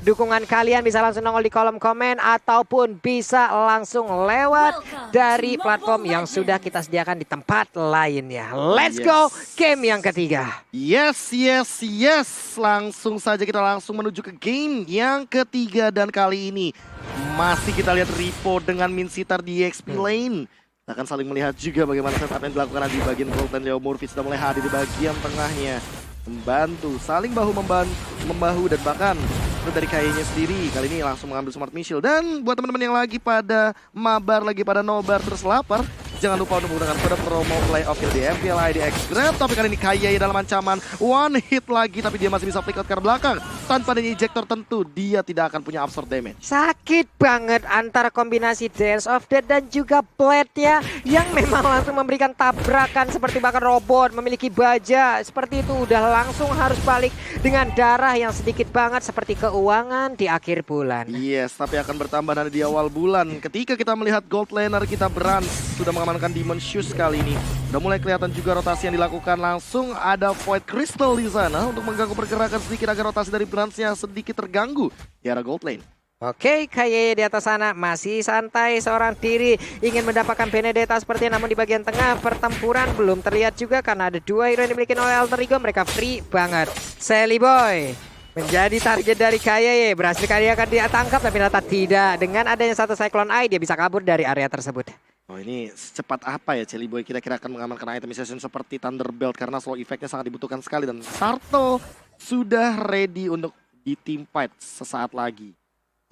Dukungan kalian bisa langsung nongol di kolom komen ataupun bisa langsung lewat dari platform yang sudah kita sediakan di tempat lainnya. Let's go game yang ketiga. Yes. Langsung saja kita langsung menuju ke game yang ketiga. Dan kali ini masih kita lihat Ripo dengan Minsitar di XP lane. Kita akan saling melihat juga bagaimana setup yang dilakukan di bagian gold lane. Leo Murphy sudah mulai hadir di bagian tengahnya. Membantu, saling membahu dan bahkan dari kayaknya sendiri kali ini langsung mengambil smart missile. Dan buat teman-teman yang lagi pada mabar, lagi pada nobar terus lapar, jangan lupa untuk menggunakan kode promo playoff di MPL IDX Grab. Tapi kali ini Kaye dalam ancaman one hit lagi, tapi dia masih bisa flick out ke belakang. Tanpa adanya ejector tentu dia tidak akan punya absorb damage. Sakit banget antara kombinasi Dance of Death dan juga Blade ya, yang memang langsung memberikan tabrakan seperti bahkan robot memiliki baja. Seperti itu udah langsung harus balik dengan darah yang sedikit banget seperti keuangan di akhir bulan. Yes, tapi akan bertambah nanti di awal bulan. Ketika kita melihat gold laner kita Brans sudah mengamankan Demon Shoes kali ini. Udah mulai kelihatan juga rotasi yang dilakukan. Langsung ada Void Crystal di sana untuk mengganggu pergerakan sedikit agar rotasi dari Bransnya sedikit terganggu di arah gold lane. Oke, Kaye di atas sana masih santai seorang diri, ingin mendapatkan Benedetta seperti, namun di bagian tengah pertempuran belum terlihat juga karena ada dua hero yang dimiliki oleh Alter Ego. Mereka free banget. Sally Boy menjadi target dari Kaye, berhasil kali akan dia tangkap tapi ternyata tidak. Dengan adanya satu Cyclone Eye dia bisa kabur dari area tersebut. Oh, ini secepat apa ya Sally Boy kira-kira akan mengamankan itemization seperti Thunderbelt karena slow effect-nya sangat dibutuhkan sekali. Dan Sarto sudah ready untuk di team fight sesaat lagi.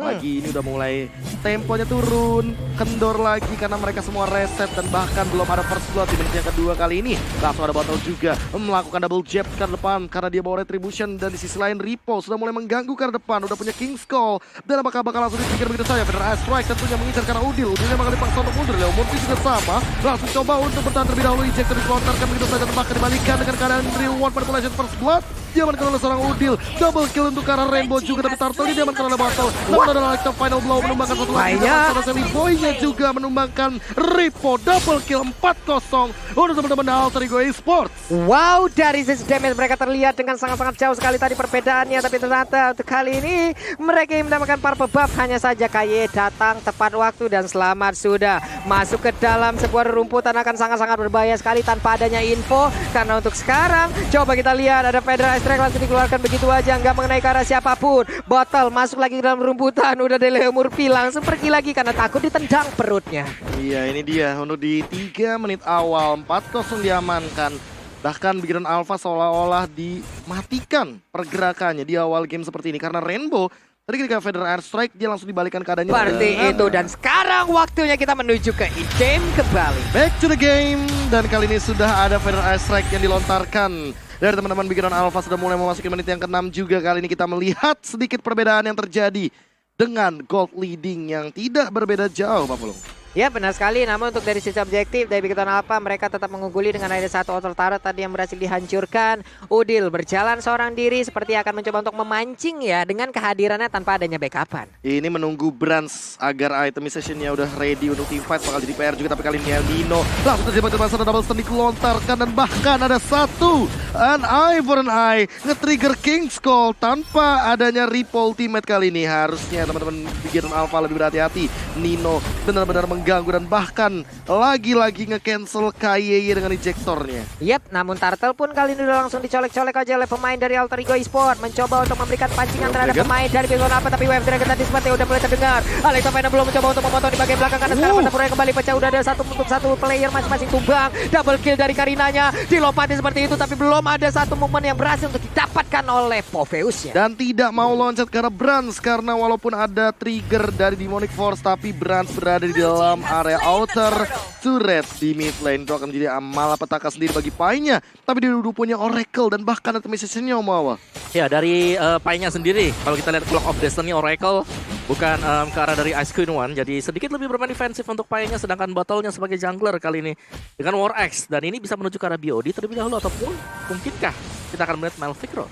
Lagi ini udah mulai temponya turun, kendor lagi karena mereka semua reset dan bahkan belum ada first blood di menit yang kedua kali ini. Langsung ada Bottle juga melakukan double jab ke depan karena dia bawa retribution, dan di sisi lain Ripo sudah mulai mengganggu ke depan, udah punya King's Call dan apakah bakal langsung dipikir begitu saja. Federal Strike tentunya mengincar karena Udilnya bakal dipaksa untuk mundur. Leo Murphy juga sama, langsung coba untuk bertahan terlebih dahulu, ejector dilontarkan begitu saja dan bahkan dibalikan dengan keadaan real one manipulation first blood. Diamankan oleh seorang Udil, double kill untuk arah Rainbow juga, tapi Turtle ini diamankan oleh Bottle. Namun ada like final blow menumbangkan satu lagi, karena Sally Boy-nya juga menumbangkan Ripo, double kill 4-0 untuk teman-teman Alter Ego Esports. Wow, dari sisi damage mereka terlihat dengan sangat-sangat jauh sekali tadi perbedaannya, tapi ternyata untuk kali ini mereka yang mendapatkan purple buff. Hanya saja Kaye datang tepat waktu dan selamat sudah masuk ke dalam sebuah rumputan akan sangat-sangat berbahaya sekali tanpa adanya info. Karena untuk sekarang coba kita lihat ada Federal Strike langsung dikeluarkan begitu aja, nggak mengenai ke arah siapapun. Bottle masuk lagi ke dalam rumputan, udah ada Leo Murphy langsung pergi lagi karena takut ditendang perutnya. Iya, ini dia untuk di 3 menit awal 4-0 diamankan. Bahkan Bigiran Alpha seolah-olah dimatikan pergerakannya di awal game seperti ini karena Rainbow tadi ketika Federal Airstrike dia langsung dibalikan keadaannya seperti itu. Dan sekarang waktunya kita menuju ke game kembali. Back to the game, dan kali ini sudah ada Federal Airstrike yang dilontarkan dari teman-teman Bigiran Alpha. Sudah mulai memasuki menit yang ke-6 juga. Kali ini kita melihat sedikit perbedaan yang terjadi dengan gold leading yang tidak berbeda jauh, Pak Pulung. Ya benar sekali, namun untuk dari sisi objektif dari Bigiran Alpha mereka tetap mengungguli dengan ada satu auto turret tadi yang berhasil dihancurkan. Udil berjalan seorang diri seperti akan mencoba untuk memancing ya dengan kehadirannya tanpa adanya backupan. Ini menunggu Brans agar itemization-nya udah ready untuk team fight, bakal jadi PR juga. Tapi kali ini Nino langsung terjebak satu double stun dilontarkan dan bahkan ada satu an eye for an eye nge-trigger King's Call tanpa adanya Ripo ultimate. Kali ini harusnya teman-teman Bigiran Alpha lebih berhati-hati. Nino benar-benar mengganggu dan bahkan lagi-lagi nge-cancel Kaye dengan ejectornya. Yap, namun Turtle pun kali ini udah langsung dicolek-colek aja oleh pemain dari Alter Ego Esports, mencoba untuk memberikan pancingan terhadap pemain dari Bigiran Alpha, tapi Wave Dragon tadi seperti udah mulai terdengar. Alexa Fena belum mencoba untuk memotong di bagian belakang karena sekarang pertempuran kembali pecah. Udah ada satu player masing-masing tumbang. Double kill dari Karinanya, dilompati seperti itu tapi belum ada satu momen yang berhasil untuk didapatkan oleh Poveus-nya. Dan tidak mau loncat ke arah Brans karena walaupun ada trigger dari Demonic Force, tapi Brans berada di dalam area outer turret di mid lane. Itu akan menjadi malapetaka sendiri bagi Pai-nya. Tapi dia udah punya Oracle dan bahkan itemization-nya Omawa. Ya dari Pai-nya sendiri, kalau kita lihat Clock of Destiny Oracle bukan ke arah dari Ice Queen One, jadi sedikit lebih bermain defensif untuk Pai-nya, sedangkan Bottle-nya sebagai jungler kali ini dengan War Axe. Dan ini bisa menuju ke arah BOD terlebih dahulu ataupun mungkinkah kita akan melihat Malphite Roar?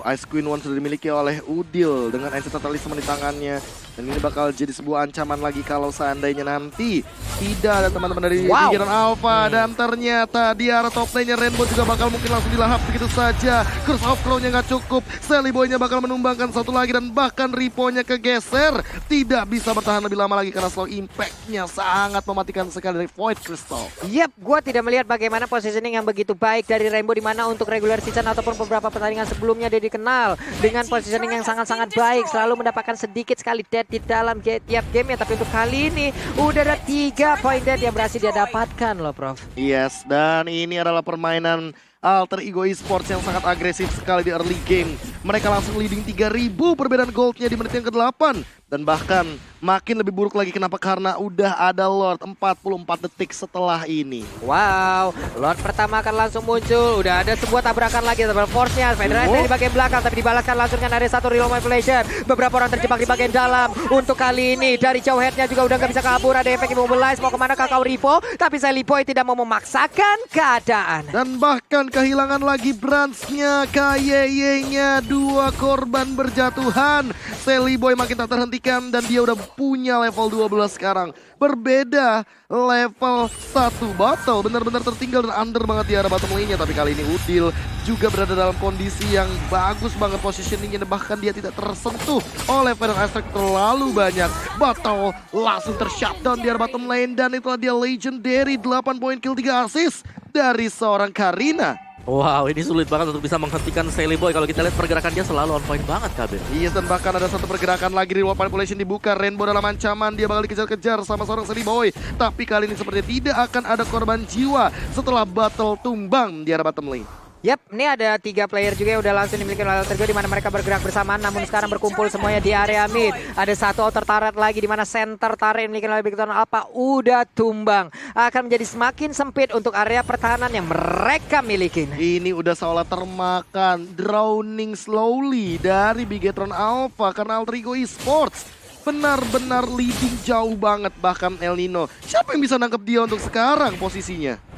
Ice Queen One sudah dimiliki oleh Udil dengan Ancient Talisman di tangannya. Dan ini bakal jadi sebuah ancaman lagi kalau seandainya nanti tidak ada teman-teman dari Bigeron Alpha. Dan ternyata di arah top lane-nya Rainbow juga bakal mungkin langsung dilahap begitu saja. Curse of Crow-nya nggak cukup. Sally Boy-nya bakal menumbangkan satu lagi dan bahkan Ripo-nya kegeser. Tidak bisa bertahan lebih lama lagi karena slow impact-nya sangat mematikan sekali dari Void Crystal. Yap, gua tidak melihat bagaimana positioning yang begitu baik dari Rainbow di mana untuk regular season ataupun beberapa pertandingan sebelumnya dia dikenal dengan positioning yang sangat-sangat baik, selalu mendapatkan sedikit sekali dead di dalam tiap game ya. Tapi untuk kali ini udah ada 3 poin dead yang berhasil dia dapatkan loh, Prof. Yes, dan ini adalah permainan Alter Ego Esports yang sangat agresif sekali di early game. Mereka langsung leading 3000 perbedaan goldnya di menit yang ke-8. Dan bahkan makin lebih buruk lagi, kenapa? Karena udah ada Lord 44 detik setelah ini. Wow, Lord pertama akan langsung muncul. Udah ada sebuah tabrakan lagi double force-nya. Federasi di bagian belakang tapi dibalaskan langsung dengan ada satu real manipulation. Beberapa orang terjebak di bagian dalam. Untuk kali ini dari jauh head-nya juga udah gak bisa kabur. Ada efek immobilize, mau kemana Kakao Rivo. Tapi Sally Boy tidak mau memaksakan keadaan. Dan bahkan kehilangan lagi branch-nya, KYY-nya, 2 korban berjatuhan. Sally Boy makin tak terhentikan dan dia udah punya level 12 sekarang. Berbeda level 1 battle, benar-benar tertinggal dan under banget di arah bottom lane-nya. Tapi kali ini Udil juga berada dalam kondisi yang bagus banget positioning-nya. Bahkan dia tidak tersentuh oleh Feather Aspect terlalu banyak. Battle langsung tershutdown di arah bottom lane dan itulah dia legendary 8 poin kill 3 assist dari seorang Karina. Wow, ini sulit banget untuk bisa menghentikan Sally Boy. Kalau kita lihat pergerakan dia selalu on point banget, Kabin. Iya, dan bahkan ada satu pergerakan lagi di Reward Manipulation dibuka. Rainbow dalam ancaman, dia bakal dikejar-kejar sama seorang Sally Boy. Tapi kali ini sepertinya tidak akan ada korban jiwa setelah battle tumbang di arah bottom lane. Yap, ini ada 3 player juga yang udah langsung dimiliki oleh Alter Ego di mana mereka bergerak bersamaan, namun sekarang berkumpul semuanya di area mid. Ada satu outer turret lagi di mana center turret yang dimiliki oleh Bigeron Alpha udah tumbang. Akan menjadi semakin sempit untuk area pertahanan yang mereka miliki. Ini udah seolah termakan, drowning slowly dari Bigetron Alpha karena Alter Ego Esports benar-benar leading jauh banget. Bahkan El Nino, siapa yang bisa nangkep dia untuk sekarang posisinya?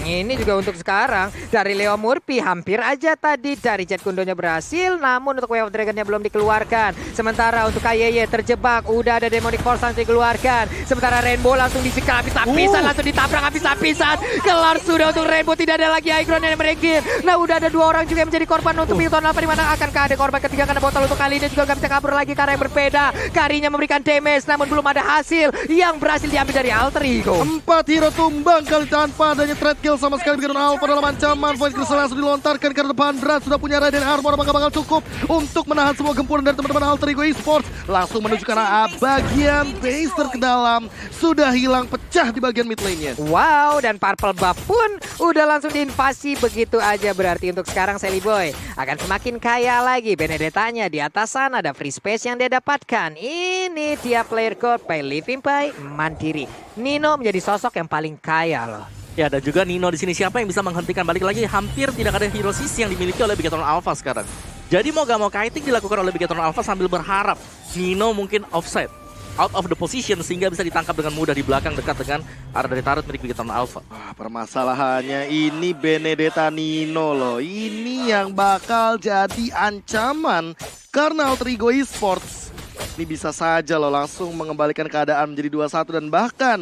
Ini juga untuk sekarang dari Leo Murphy hampir aja tadi dari Jet Kundonya berhasil, namun untuk Way of Dragon-nya belum dikeluarkan. Sementara untuk KYY terjebak, udah ada Demonic Force langsung dikeluarkan. Sementara Rainbow langsung disikap habis-habisan, langsung ditabrak habis-habisan. Kelar sudah untuk Rainbow, tidak ada lagi High Ground yang meregir. Nah, udah ada 2 orang juga yang menjadi korban untuk Bigeron Alpha, di mana akankah ada korban ketiga karena botol untuk kali ini juga gak bisa kabur lagi karena yang berbeda. Karinya memberikan damage, namun belum ada hasil yang berhasil diambil dari Alter Ego. 4 hero tumbang kali tanpa adanya trade kill sama sekali. Bigeron Alpha dalam ancaman. Void Crystal langsung dilontarkan ke depan. Brad sudah punya Raiden Armor, apakah bakal cukup untuk menahan semua gempuran dari teman-teman Alter Ego Esports. Langsung menuju ke arah bagian base ke dalam. Sudah hilang, pecah di bagian mid lane-nya. Wow, dan Purple Buff pun udah langsung diinvasi begitu aja. Berarti untuk sekarang Sally Boy akan semakin kaya lagi. Benedetta-nya di atas sana ada free space yang dia dapatkan. Ini dia player gold by Living by Mandiri. Nino menjadi sosok yang paling kaya loh. Ya, dan juga Nino di sini, siapa yang bisa menghentikan? Balik lagi, hampir tidak ada hero sisi yang dimiliki oleh Bigetron Alpha sekarang. Jadi mau gak mau kiting dilakukan oleh Bigetron Alpha sambil berharap Nino mungkin offside, out of the position, sehingga bisa ditangkap dengan mudah di belakang dekat dengan arah dari turret milik Bigetron Alpha. Permasalahannya ini Benedetta Nino loh. Ini yang bakal jadi ancaman karena Alter Ego Esports ini bisa saja loh langsung mengembalikan keadaan menjadi 2-1 dan bahkan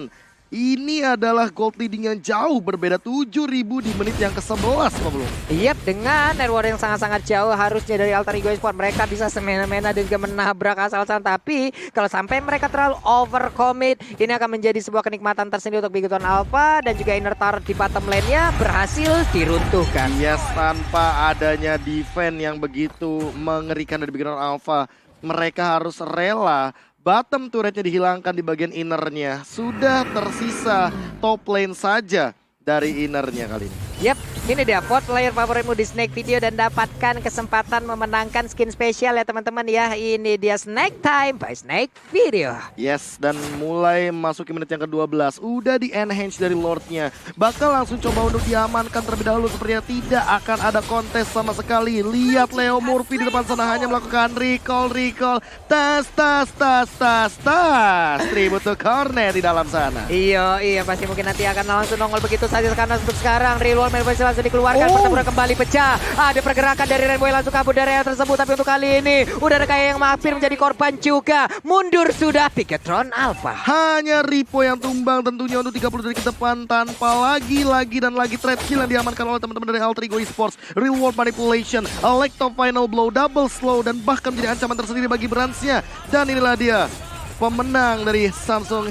ini adalah gold leading yang jauh berbeda 7.000 di menit yang ke-11 apa belum? Yap, dengan reward yang sangat-sangat jauh harusnya dari Alter Ego Esports mereka bisa semena-mena dan juga menabrak asal-asalan. Tapi kalau sampai mereka terlalu overcommit, ini akan menjadi sebuah kenikmatan tersendiri untuk Bigeron Alpha. Dan juga inner turret di bottom lane-nya berhasil diruntuhkan. Yes, tanpa adanya defense yang begitu mengerikan dari Bigeron Alpha, mereka harus rela bottom turretnya dihilangkan di bagian innernya. Sudah tersisa top lane saja dari innernya kali ini. Yap, ini dia vote player favoritmu di Snake Video dan dapatkan kesempatan memenangkan skin spesial ya teman-teman ya. Ini dia Snake Time by Snake Video. Yes, dan mulai masuki menit yang ke-12. Udah di enhance dari Lordnya. Bakal langsung coba untuk diamankan terlebih dahulu. Sepertinya tidak akan ada kontes sama sekali. Lihat Leo Murphy di depan sana hanya melakukan recall. Tas. Tribute to Cornet di dalam sana. Iya, pasti mungkin nanti akan langsung nongol begitu saja karena untuk sekarang Real World Manipulation langsung dikeluarkan. Pertempuran kembali pecah. Ada pergerakan dari Rainbow langsung kabur dari area tersebut. Tapi untuk kali ini udah ada kayak yang mampir menjadi korban juga. Mundur sudah Bigetron Alpha. Hanya Ripo yang tumbang tentunya untuk 30 dari ke depan tanpa lagi dan lagi trade kill yang diamankan oleh teman-teman dari Alter Ego Esports. Real World Manipulation, Electro Final Blow, Double Slow, dan bahkan menjadi ancaman tersendiri bagi Bransnya. Dan inilah dia pemenang dari Samsung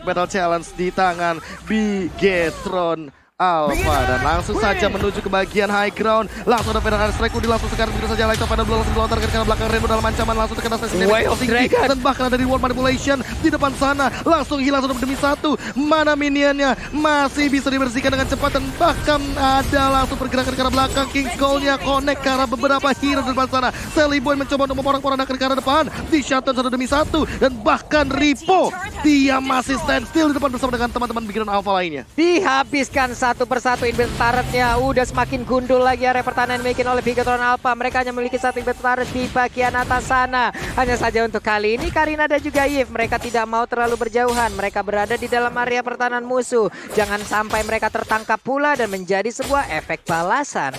#Battle Challenge di tangan Bigetron Alpha. Dan langsung saja menuju ke bagian high ground. Langsung ada Federal Strike, Udil langsung sekarang begitu saja Electro Final Blow langsung dilontarkan ke belakang Rainbow dalam ancaman. Langsung terkena sesi tinggi. Dan bahkan ada World Manipulation di depan sana. Langsung hilang satu demi satu. Mana minionnya masih bisa dibersihkan dengan cepat. Dan bahkan ada langsung pergerakan ke arah belakang. King's Call-nya connect ke arah beberapa hero di depan sana. Sally Boy mencoba untuk memporak-porandakan ke arah depan. Di shutdown satu demi satu. Dan bahkan Ripo, dia masih stand still di depan bersama dengan teman-teman Bigetron Alpha lainnya. Dihabiskan satu persatu inventaretnya. Udah semakin gundul lagi area pertahanan dimiliki oleh Bigetron Alpha. Mereka hanya memiliki satu inventaret di bagian atas sana. Hanya saja untuk kali ini Karina dan juga Yves, mereka tidak mau terlalu berjauhan. Mereka berada di dalam area pertahanan musuh. Jangan sampai mereka tertangkap pula dan menjadi sebuah efek balasan.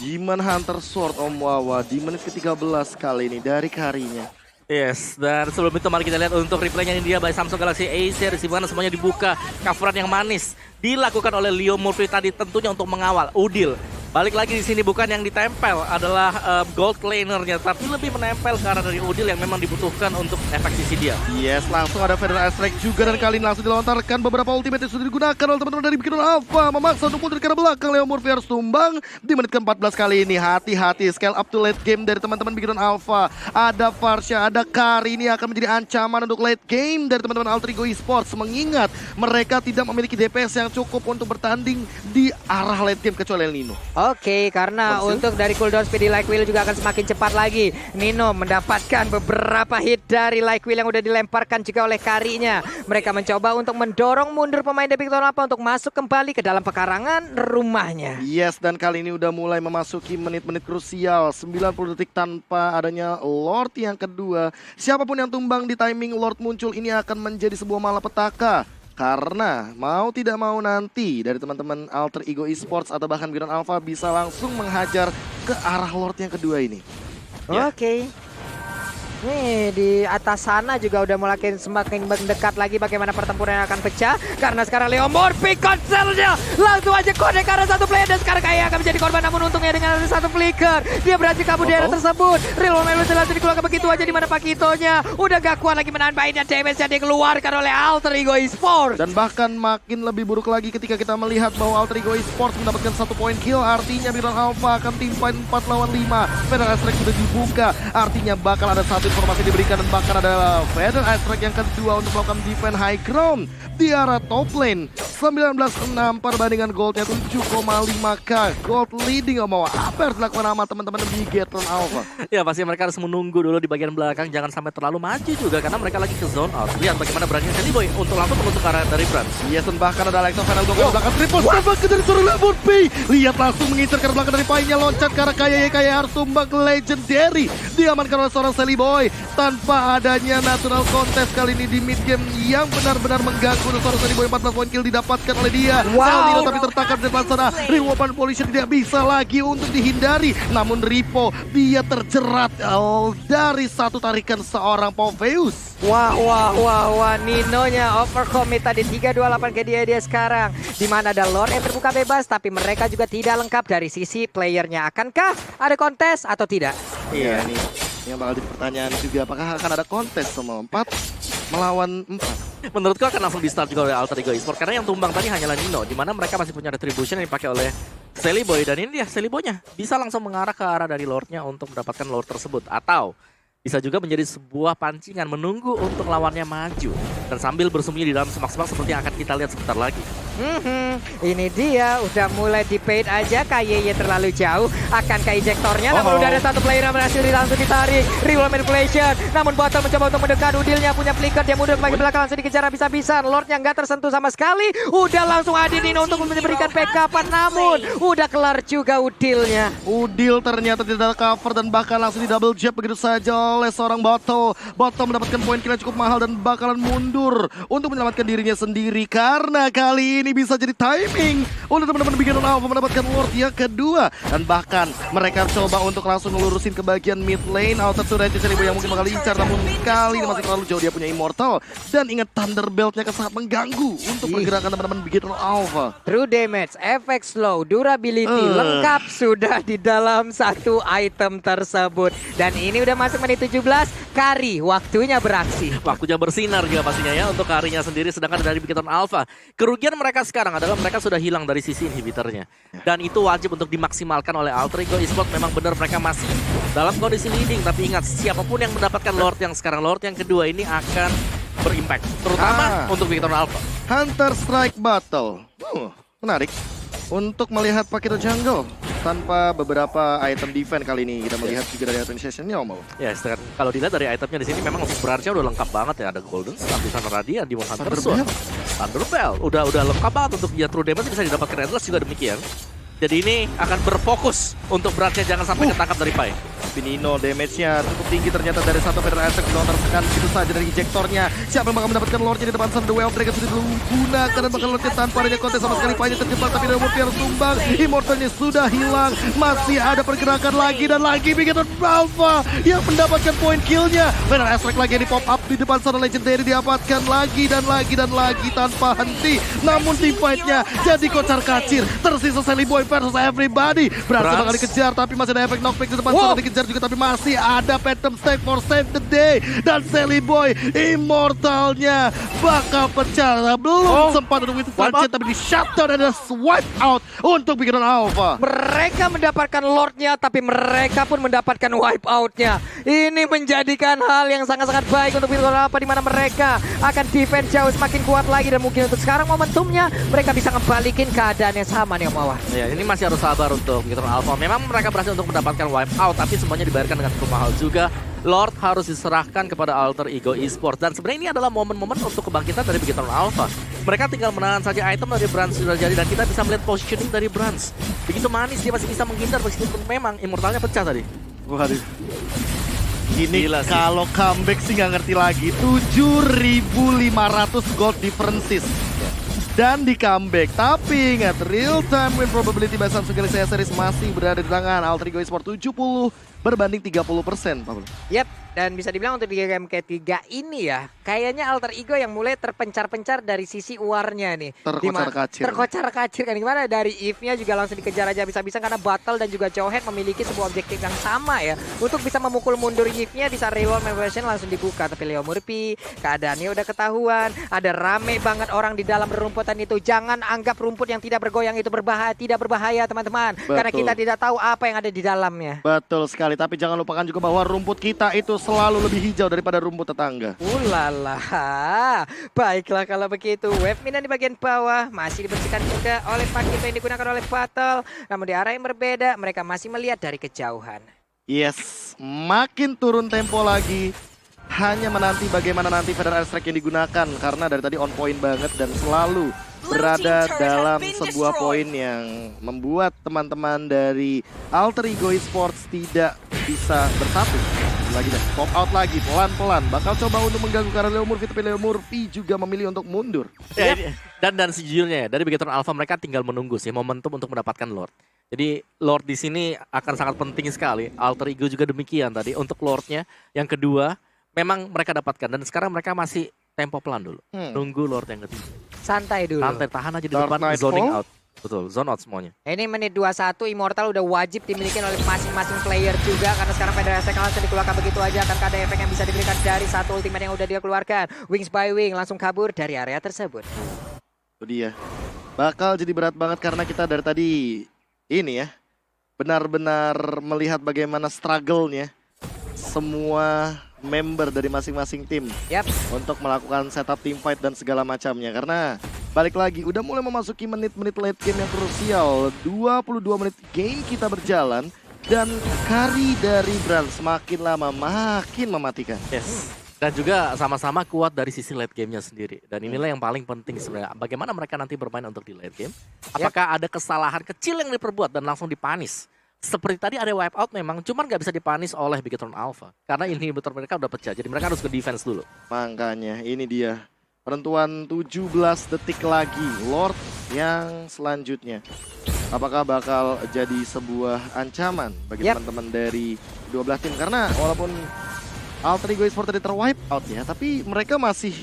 Demon Hunter Sword Om Wawa di menit ke-13 kali ini dari Karinya. Yes, dan sebelum itu mari kita lihat untuk replaynya ini dia by Samsung Galaxy A series di mana semuanya dibuka, coveran yang manis dilakukan oleh Leo Murphy tadi tentunya untuk mengawal Udil. Balik lagi di sini bukan yang ditempel adalah gold lanernya, tapi lebih menempel ke arah dari Udil yang memang dibutuhkan untuk efek sisi dia. Yes, langsung ada Federal Strike juga dan kali ini langsung dilontarkan beberapa ultimate yang sudah digunakan oleh teman-teman dari Bigetron Alpha. Memaksa untuk mundur ke arah belakang, Leo Murphy harus tumbang di menit ke-14 kali ini. Hati-hati, scale up to late game dari teman-teman Bigetron Alpha. Ada Farsha, ada Kari, ini akan menjadi ancaman untuk late game dari teman-teman Alter Ego Esports. Mengingat mereka tidak memiliki DPS yang cukup untuk bertanding di arah late game kecuali El Nino. Oke, karena untuk dari cooldown speed di Like Wheel juga akan semakin cepat lagi. Nino mendapatkan beberapa hit dari Like Wheel yang udah dilemparkan juga oleh Karinya. Mereka mencoba untuk mendorong mundur pemain dari Bigetron Alpha untuk masuk kembali ke dalam pekarangan rumahnya. Yes, dan kali ini udah mulai memasuki menit-menit krusial. 90 detik tanpa adanya Lord yang kedua. Siapapun yang tumbang di timing Lord muncul ini akan menjadi sebuah malapetaka. Karena mau tidak mau nanti dari teman-teman Alter Ego Esports atau bahkan Bigetron Alpha bisa langsung menghajar ke arah Lord yang kedua ini. Oke. Nih di atas sana juga udah mulai semakin mendekat lagi bagaimana pertempuran yang akan pecah. Karena sekarang Leo Murphy konselnya langsung aja connect karena satu player dan sekarang kayak akan menjadi korban. Namun untungnya dengan ada satu flicker dia berhasil kabur di area tersebut. Real World langsung dikeluarkan begitu aja di mana Pakitonya udah gak kuat lagi menahan baiknya damage yang dikeluarkan oleh Alter Ego Esports. Dan bahkan makin lebih buruk lagi ketika kita melihat bahwa Alter Ego Esports mendapatkan 1 poin kill. Artinya Bigetron Alpha akan tim fight 4 lawan 5. Federal Strike sudah dibuka. Artinya bakal ada satu informasi diberikan dan bahkan ada Federal Strike yang kedua untuk melakukan defense high ground di arah top lane. 19-6 perbandingan goldnya 7,5k. Gold leading Om Wawa. Apa harus dilakukan sama teman-teman Bigetron Alpha? Ya pasti mereka harus menunggu dulu di bagian belakang, jangan sampai terlalu maju juga karena mereka lagi ke zone out. Lihat bagaimana berani Sally Boy untuk langsung menusuk arah dari Brand. Yes, dan bahkan ada Electro Final Blow ke belakang triple step ke dari seorang Lemon P. Lihat langsung mengincar ke belakang dari Pai-nya, loncat ke arah Kaya harus tumbang ke Legendary. Diamankan oleh seorang Sally Boy tanpa adanya natural contest kali ini di mid game yang benar-benar mengganggu. Seorang Sally Boy 14 poin kill didapatkan oleh dia. Wow. Tapi tertangkap di depan sana. Reward Manipulation tidak bisa lagi untuk dihindari. Namun Ripo dia terjerat dari satu tarikan seorang Poveus. Wah, Ninonya overcommit tadi 328 ke dia sekarang. Dimana ada Lord yang terbuka bebas, tapi mereka juga tidak lengkap dari sisi playernya. Akankah ada kontes atau tidak? Iya, ini yang bakal jadi pertanyaan juga. Apakah akan ada kontes sama 4 melawan 4? Menurutku akan langsung di start juga oleh Alter Ego Esports karena yang tumbang tadi hanyalah Nino, di mana mereka masih punya retribution yang dipakai oleh Sally Boy, dan ini dia Sally Boy-nya bisa langsung mengarah ke arah dari Lord-nya untuk mendapatkan Lord tersebut, atau bisa juga menjadi sebuah pancingan menunggu untuk lawannya maju dan sambil bersembunyi di dalam semak-semak seperti yang akan kita lihat sebentar lagi. Ini dia udah mulai di paint aja. KYY terlalu jauh akan ke injektornya. Namun udah ada satu player yang berhasil langsung ditarik. Real Manipulation. Namun Botol mencoba untuk mendekat. Udilnya punya flicker. Dia mundur ke belakang langsung dikejar habis-habisan. Lordnya nggak tersentuh sama sekali. Udah langsung Adinin untuk memberikan backupan. Namun udah kelar juga Udilnya. Udil ternyata tidak cover dan bahkan langsung di double jab begitu saja oleh seorang Botol. Botol mendapatkan poin kill yang cukup mahal dan bakalan mundur untuk menyelamatkan dirinya sendiri karena kali ini bisa jadi timing untuk teman-teman Bigetron Alpha mendapatkan Lord yang kedua. Dan bahkan mereka coba untuk langsung ngelurusin ke bagian mid lane. Outer to Reggie Celiboy yang mungkin bakal incar, namun kali ini masih terlalu jauh, dia punya Immortal. Dan ingat Thunderbelt-nya kan sangat mengganggu untuk pergerakan teman-teman Bigetron Alpha. True damage, efek slow, durability lengkap sudah di dalam satu item tersebut. Dan ini udah masuk menit 17, Kari waktunya beraksi. Waktunya bersinar juga pastinya ya untuk Karinya sendiri. Sedangkan dari Bigetron Alpha, kerugian mereka sekarang adalah mereka sudah hilang dari sisi inhibitornya. Dan itu wajib untuk dimaksimalkan oleh Alter Ego Esports. Memang benar mereka masih dalam kondisi leading. Tapi ingat, siapapun yang mendapatkan Lord yang sekarang, Lord yang kedua ini akan berimpact. Terutama untuk Bigetron Alpha. Hunter Strike Battle. Menarik untuk melihat Pakito Jungle tanpa beberapa item defense kali ini. Kita melihat juga dari item sessionnya, Om. Ya, kalau dilihat dari itemnya di sini memang untuk berarca udah lengkap banget ya. Ada Golden, lapisan Radiant, Demon Hunter Sword, Thunderbell. Udah lengkap banget untuk dia true damage bisa didapatkan Endless juga demikian. Jadi ini akan berfokus untuk beratnya jangan sampai ketangkap dari Pai. Nino damage-nya cukup tinggi ternyata dari satu Federal Attack. Tertekan begitu saja dari ejectornya. Siapa yang bakal mendapatkan Lordnya di depan sana? The Well Dragon sudah digunakan dan bakal Lordnya tanpa adanya kontes sama sekali. Pai-nya terjebak tapi ada Murphy harus tumbang. Immortalnya sudah hilang. Masih ada pergerakan lagi dan lagi Bigetron Alpha yang mendapatkan poin kill-nya. Federal Attack lagi yang di pop up di depan sana. Legendary didapatkan lagi dan lagi tanpa henti. Namun team fight-nya jadi kocar kacir. Tersisa Sally Boy versus everybody. Berhasil bakal dikejar tapi masih ada efek knockback di depan sana dikejar juga, tapi masih ada Phantom Stake for Save the Day. Dan Sally Boy Immortalnya bakal pecah. Belum sempat untuk itu tapi di shutdown dan ada swipe out untuk Bigetron Alpha. Mereka mendapatkan Lordnya tapi mereka pun mendapatkan wipe outnya. Ini menjadikan hal yang sangat-sangat baik untuk Bigetron Alpha, di mana mereka akan defense jauh semakin kuat lagi. Dan mungkin untuk sekarang momentumnya mereka bisa ngebalikin keadaan yang sama nih, Om Awas. Ya, ini masih harus sabar untuk Bigetron Alpha. Memang mereka berhasil untuk mendapatkan wipe out, tapi semuanya dibayarkan dengan cukup mahal juga. Lord harus diserahkan kepada Alter Ego Esports. Dan sebenarnya ini adalah momen-momen untuk kebangkitan dari Bigetron Alpha. Mereka tinggal menahan saja item dari Brans sudah jadi, dan kita bisa melihat positioning dari Brans. Begitu manis, dia masih bisa menghindar meskipun memang Immortalnya pecah tadi. Waduh. Ini kalau comeback sih nggak ngerti lagi. 7.500 gold differences. Dan di comeback, tapi ingat real time win probability by Samsung Galaxy S Series masih berada di tangan Alter Ego Esports 70 berbanding 30%, Pablo. Yap, dan bisa dibilang untuk di game ketiga ini ya, kayaknya Alter Ego yang mulai terpencar-pencar dari sisi warnya nih. Terkocar-kacir. Terkocar-kacir kan, gimana dari Eve-nya juga langsung dikejar aja bisa-bisa karena Battle dan juga Jawhead memiliki sebuah objektif yang sama ya. Untuk bisa memukul mundur Eve-nya di saat reload version langsung dibuka. Tapi Leo Murphy, keadaannya udah ketahuan. Ada rame banget orang di dalam rumputan itu. Jangan anggap rumput yang tidak bergoyang itu tidak berbahaya teman-teman. Karena kita tidak tahu apa yang ada di dalamnya. Betul sekali, tapi jangan lupakan juga bahwa rumput kita itu selalu lebih hijau daripada rumput tetangga. Ulala, baiklah kalau begitu. Wave Mina di bagian bawah masih dibersihkan juga oleh Pakito yang digunakan oleh Battle. Namun di arah yang berbeda, mereka masih melihat dari kejauhan. Yes, makin turun tempo lagi. Hanya menanti bagaimana nanti Federal Strike yang digunakan. Karena dari tadi on point banget dan selalu berada dalam sebuah poin yang membuat teman-teman dari Alter Ego Esports tidak bisa bersatu. Lagi deh, pop out lagi pelan-pelan. Bakal coba untuk mengganggu karena Leo Murphy, tapi Leo Murphy juga memilih untuk mundur. Ya, dan sejujurnya ya, dari Bigetron Alpha mereka tinggal menunggu sih momentum untuk mendapatkan Lord. Jadi Lord di sini akan sangat penting sekali. Alter Ego juga demikian tadi untuk Lordnya. Yang kedua, memang mereka dapatkan dan sekarang mereka masih tempo pelan dulu. Nunggu Lord yang ketiga. Santai dulu. Santai, tahan aja di depan, zoning out. Betul, zone out semuanya. Ini menit 21, Immortal udah wajib dimiliki oleh masing-masing player juga. Karena sekarang Federal Attack langsung dikeluarkan begitu aja. Akan ada efek yang bisa diberikan dari satu ultimate yang udah dia keluarkan. Wings by Wing langsung kabur dari area tersebut. Itu dia. Bakal jadi berat banget karena kita dari tadi ini ya, benar-benar melihat bagaimana struggle-nya semua member dari masing-masing tim untuk melakukan setup team fight dan segala macamnya. Karena balik lagi udah mulai memasuki menit-menit late game yang krusial. 22 menit game kita berjalan dan carry dari Brand semakin lama makin mematikan. Yes. Dan juga sama-sama kuat dari sisi late game-nya sendiri. Dan inilah yang paling penting sebenarnya. Bagaimana mereka nanti bermain untuk di late game. Apakah ada kesalahan kecil yang diperbuat dan langsung dipanis. Seperti tadi ada wipe out memang, cuman nggak bisa dipanis oleh Bigetron Alpha. Karena inhibitor mereka udah pecah, jadi mereka harus ke defense dulu. Makanya ini dia. Penentuan 17 detik lagi. Lord yang selanjutnya. Apakah bakal jadi sebuah ancaman bagi teman-teman dari 12 tim? Karena walaupun Alter Ego Esports tadi terwipe out ya, tapi mereka masih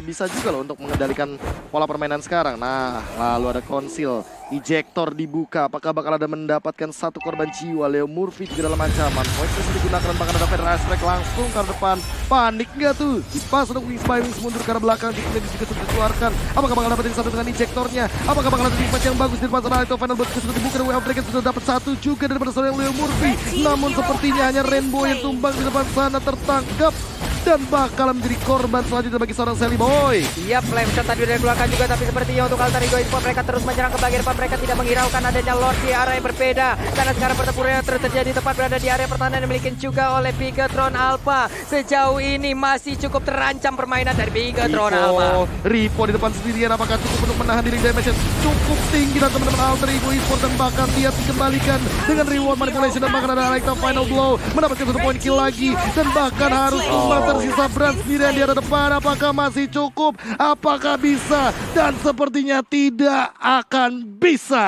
bisa juga loh untuk mengendalikan pola permainan sekarang. Nah, lalu ada konsil, ejector dibuka, apakah bakal ada mendapatkan satu korban jiwa? Leo Murphy juga dalam ancaman. Points digunakan, bahkan ada Federal Strike langsung ke depan. Panik nggak tuh? Dipas untuk Wings by Wings mundur ke arah belakang, juga sudah dikeluarkan. Apakah bakal dapetin satu dengan ejectornya? Apakah bakal ada defense yang bagus di depan sana? Itu final buat sudah dibuka, WF Dragon sudah dapat satu juga daripada seorang Leo Murphy. Namun sepertinya hanya Rainbow yang tumbang di depan sana, tertangkap dan bakal menjadi korban selanjutnya bagi seorang Sally Boy. Iya, flame shot tadi udah dikeluarkan juga, tapi sepertinya untuk Alter Ego Esports mereka terus menyerang ke bagian depan. Mereka tidak menghiraukan adanya Lord di area yang berbeda, karena sekarang pertempuran terus terjadi tepat berada di area pertahanan yang dimiliki juga oleh Bigatron Alpha. Sejauh ini masih cukup terancam permainan dari Bigatron Alpha. Ripo di depan sendirian, apakah cukup untuk menahan diri? Damage cukup tinggi dan teman-teman Alter Ego Esports, dan bahkan dia dikembalikan dengan reward manipulation, dan bahkan ada Alexa final blow mendapatkan satu poin kill lagi, dan bahkan harus tumbang tersisa Brand sendirian di arah depan. Apakah masih cukup? Apakah bisa? Dan sepertinya tidak akan bisa.